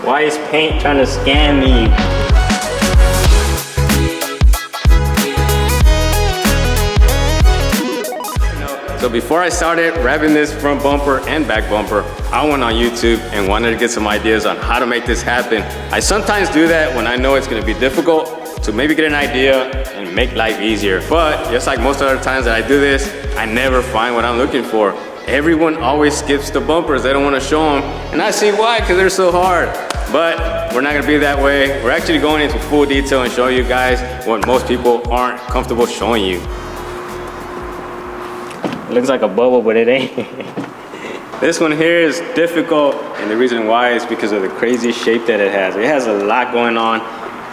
Why is paint trying to scam me? So before I started wrapping this front bumper and back bumper, I went on YouTube and wanted to get some ideas on how to make this happen. I sometimes do that when I know it's gonna be difficult to maybe get an idea and make life easier. But just like most other times that I do this, I never find what I'm looking for. Everyone always skips the bumpers. They don't want to show them. And I see why, because they're so hard. But we're not gonna be that way. We're actually going into full detail and show you guys what most people aren't comfortable showing you. It looks like a bubble, but it ain't. This one here is difficult, and the reason why is because of the crazy shape that it has. It has a lot going on.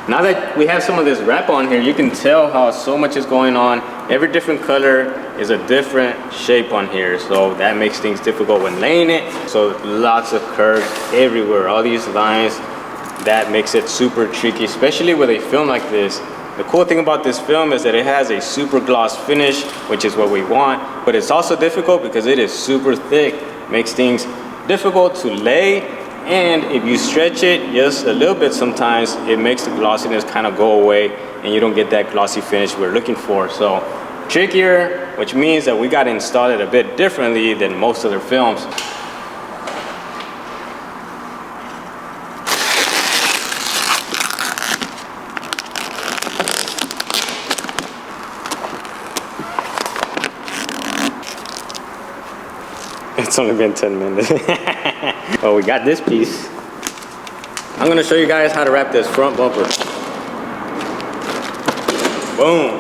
Now that we have some of this wrap on here, you can tell how so much is going on. Every different color is a different shape on here, so that makes things difficult when laying it. So lots of curves everywhere, all these lines, that makes it super tricky, especially with a film like this. The cool thing about this film is that it has a super gloss finish, which is what we want, but it's also difficult because it is super thick. Makes things difficult to lay, and if you stretch it just a little bit sometimes, it makes the glossiness kind of go away and you don't get that glossy finish we're looking for. So trickier, which means that we got to install it a bit differently than most other films. It's only been 10 minutes. Well, we got this piece. I'm gonna show you guys how to wrap this front bumper. Boom.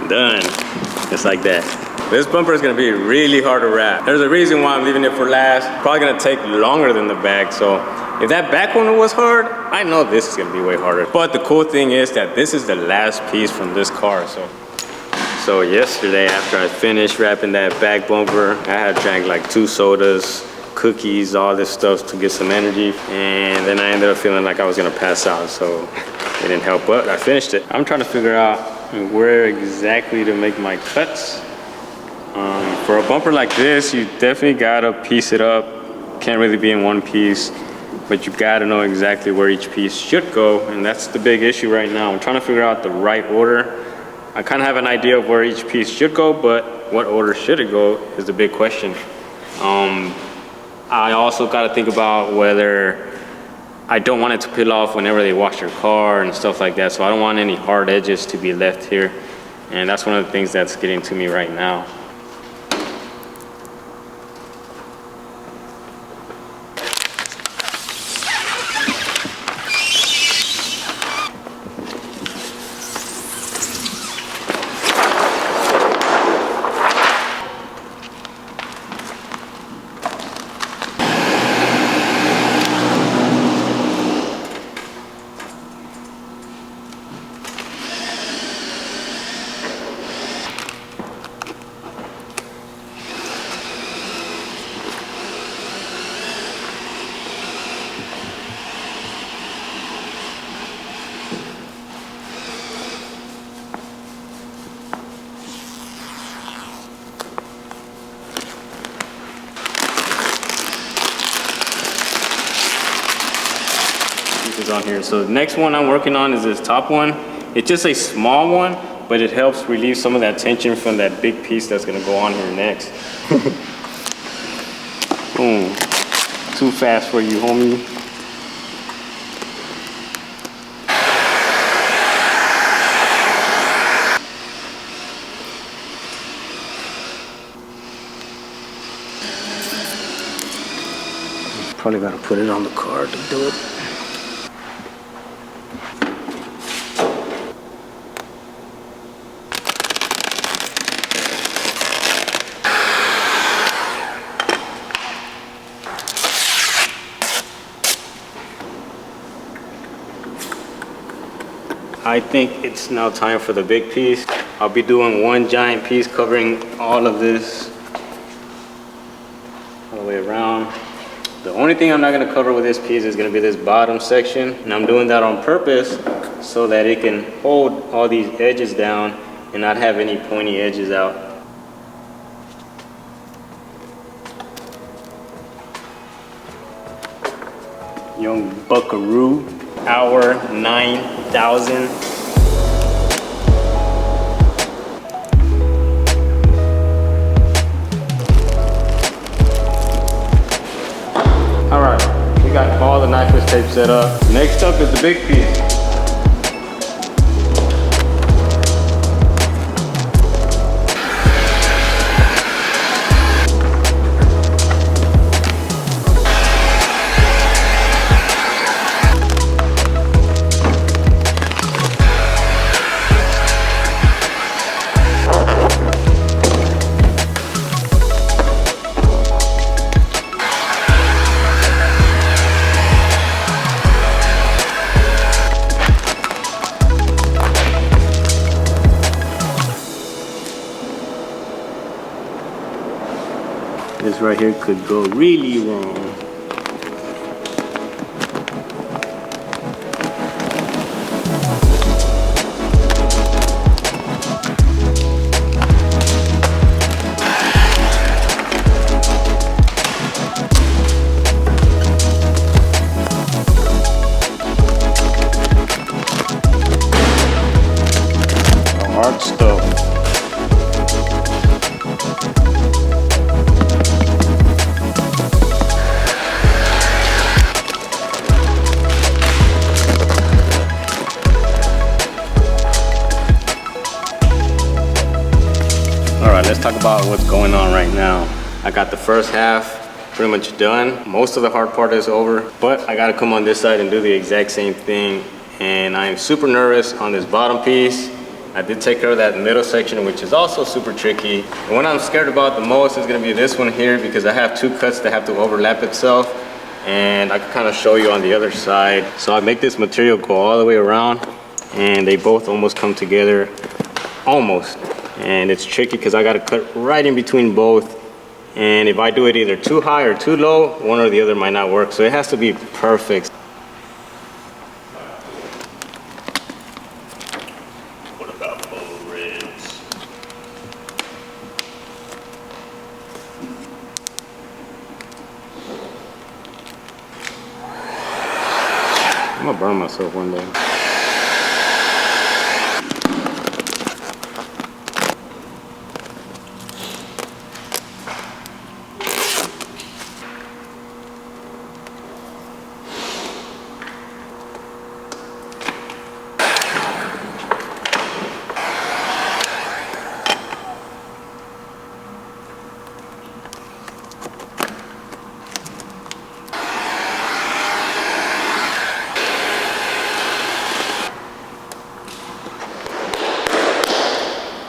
Done. Just like that. This bumper is gonna be really hard to wrap. There's a reason why I'm leaving it for last. Probably gonna take longer than the back. So if that back one was hard, I know this is gonna be way harder. But the cool thing is that this is the last piece from this car. So yesterday, after I finished wrapping that back bumper, I had drank like 2 sodas, cookies, all this stuff to get some energy. And then I ended up feeling like I was gonna pass out, so it didn't help, but I finished it. I'm trying to figure out where exactly to make my cuts. For a bumper like this, you definitely gotta piece it up. Can't really be in one piece, but you gotta know exactly where each piece should go, and that's the big issue right now. I'm trying to figure out the right order. I kind of have an idea of where each piece should go, but what order should it go is the big question. I also got to think about whether I don't want it to peel off whenever they wash your car and stuff like that, so I don't want any hard edges to be left here, and that's one of the things that's getting to me right now. On here. So the next one I'm working on is this top one. It's just a small one, but it helps relieve some of that tension from that big piece that's gonna go on here next. Boom. Too fast for you, homie. Probably gotta put it on the car to do it. I think it's now time for the big piece. I'll be doing one giant piece covering all of this all the way around. The only thing I'm not gonna cover with this piece is gonna be this bottom section, and I'm doing that on purpose so that it can hold all these edges down and not have any pointy edges out. Young Buckaroo, hour 9,000. All right, we got all the nitro tape set up. Next up is the big piece. This right here could go really wrong. Hard stuff. Alright, let's talk about what's going on right now. I got the first half pretty much done. Most of the hard part is over, but I gotta come on this side and do the exact same thing. And I'm super nervous on this bottom piece. I did take care of that middle section, which is also super tricky. And what I'm scared about the most is gonna be this one here, because I have two cuts that have to overlap itself. And I can kind of show you on the other side. So I make this material go all the way around, and they both almost come together, almost. And it's tricky because I got to cut right in between both. And if I do it either too high or too low, one or the other might not work. So it has to be perfect. What about both ribs? I'm gonna burn myself one day.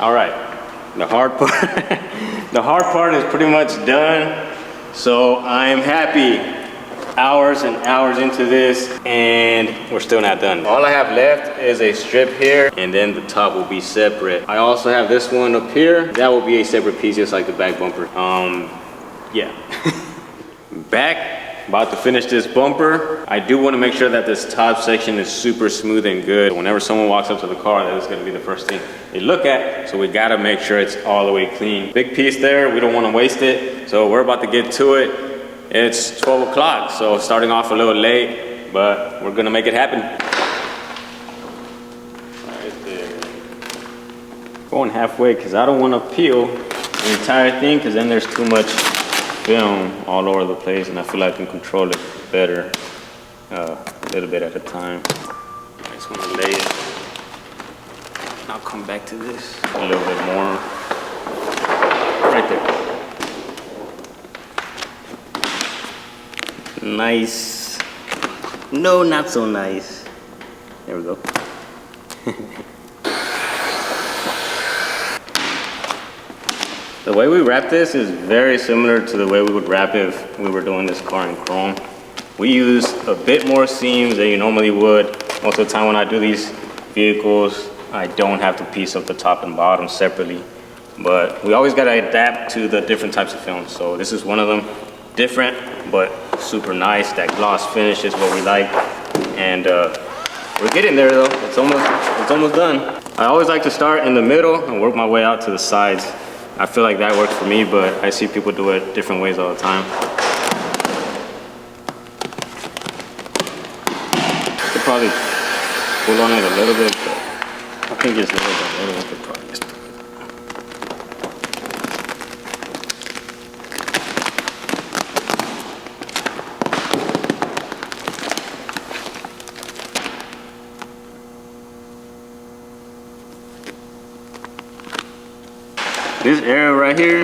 All right, the hard part, the hard part is pretty much done. So I'm happy. Hours and hours into this, and we're still not done. All I have left is a strip here, and then the top will be separate. I also have this one up here. That will be a separate piece, just like the back bumper. Yeah. Back. About to finish this bumper. I do want to make sure that this top section is super smooth and good. Whenever someone walks up to the car, that is going to be the first thing they look at. So we got to make sure it's all the way clean. Big piece there, we don't want to waste it. So we're about to get to it. It's 12 o'clock, so starting off a little late, but we're going to make it happen. Right there. Going halfway because I don't want to peel the entire thing, because then there's too much film all over the place, and I feel like I can control it better a little bit at a time. I just want to lay it. I'll come back to this a little bit more. Right there. Nice. No, not so nice. There we go. The way we wrap this is very similar to the way we would wrap it if we were doing this car in chrome. We use a bit more seams than you normally would. Most of the time when I do these vehicles, I don't have to piece up the top and bottom separately. But we always gotta adapt to the different types of films. So this is one of them. Different, but super nice. That gloss finish is what we like. And we're getting there though. It's almost done. I always like to start in the middle and work my way out to the sides. I feel like that works for me, but I see people do it different ways all the time. probably pull on it a little bit, but I think just a little bit probably just. This area right here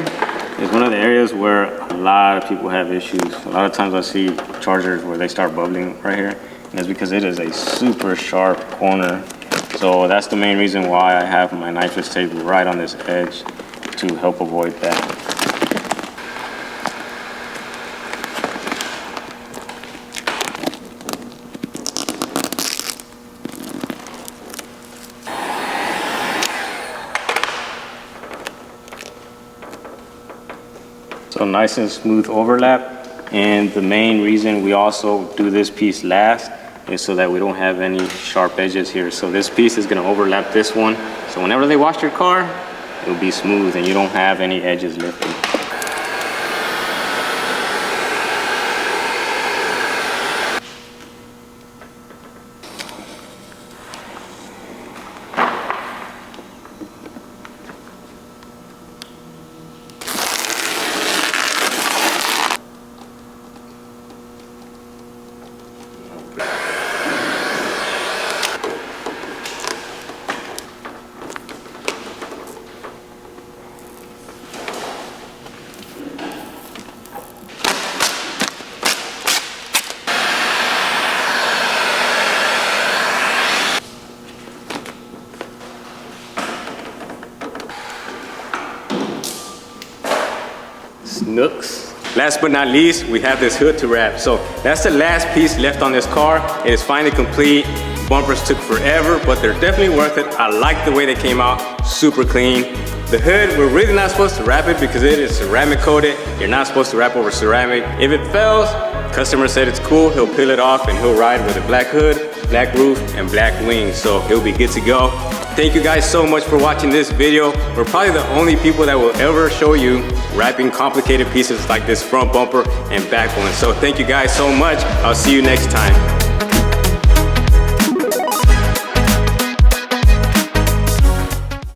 is one of the areas where a lot of people have issues. A lot of times I see chargers where they start bubbling right here, and it's because it is a super sharp corner. So that's the main reason why I have my nitrous tape right on this edge to help avoid that. So nice and smooth overlap. And the main reason we also do this piece last is so that we don't have any sharp edges here. So this piece is gonna overlap this one. So whenever they wash your car, it'll be smooth and you don't have any edges lifting. Snooks. Last but not least, we have this hood to wrap. So that's the last piece left on this car. It is finally complete. Bumpers took forever, but they're definitely worth it. I like the way they came out, super clean. The hood, we're really not supposed to wrap it because it is ceramic coated. You're not supposed to wrap over ceramic. If it fails, customer said it's cool, he'll peel it off and he'll ride with a black hood, black roof, and black wings. So he'll be good to go. Thank you guys so much for watching this video. We're probably the only people that will ever show you wrapping complicated pieces like this front bumper and back one. So thank you guys so much. I'll see you next time.